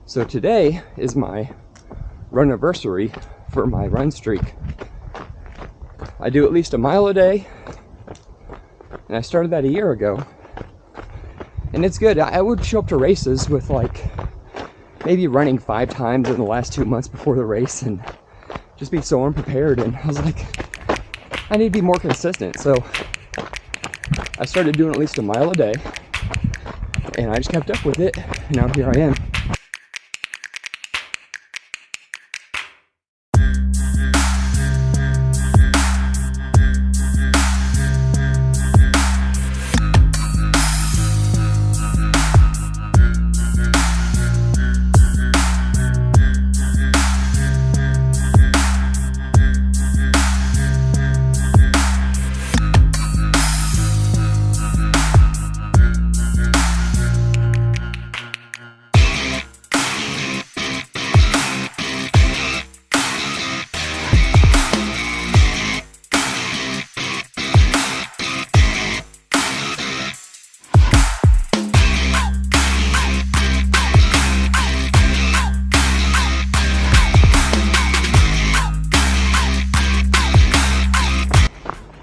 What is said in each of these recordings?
So today is my run anniversary for my run streak. I do at least a mile a day, and I started that a year ago. And it's good. I would show up to races with like maybe running 5 times in the last 2 months before the race and just be so unprepared. And I was like, I need to be more consistent. So I started doing at least a mile a day, and I just kept up with it. And now here I am.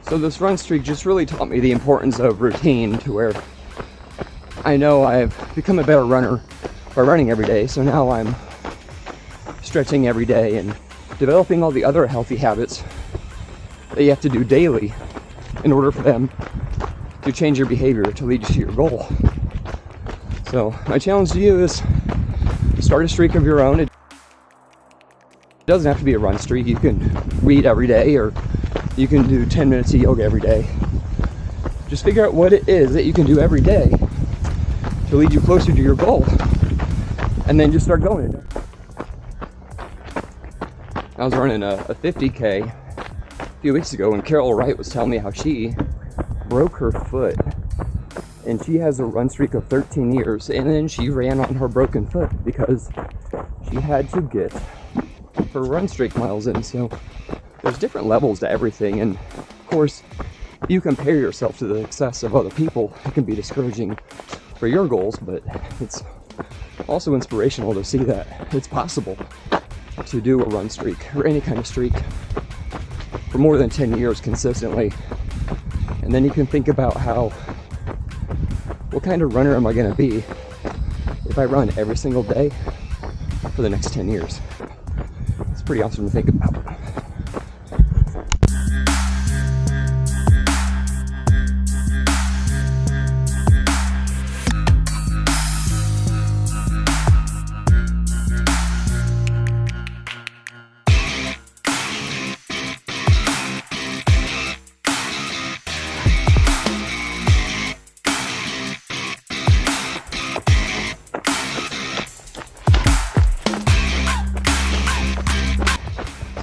So this run streak just really taught me the importance of routine, to where I know I've become a better runner by running every day. So now I'm stretching every day and developing all the other healthy habits that you have to do daily in order for them to change your behavior to lead you to your goal. So my challenge to you is start a streak of your own. It doesn't have to be a run streak. You can read every day, or you can do 10 minutes of yoga every day. Just figure out what it is that you can do every day to lead you closer to your goal, and then just start going. I was running a 50K a few weeks ago, and Carol Wright was telling me how she broke her foot, and she has a run streak of 13 years, and then she ran on her broken foot because she had to get her run streak miles in. So there's different levels to everything, and of course, if you compare yourself to the success of other people, it can be discouraging for your goals, but it's also inspirational to see that it's possible to do a run streak or any kind of streak for more than 10 years consistently. And then you can think about what kind of runner am I going to be if I run every single day for the next 10 years. It's pretty awesome to think about.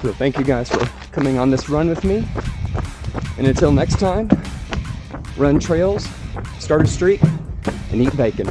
So thank you guys for coming on this run with me. And until next time, run trails, start a streak, and eat bacon.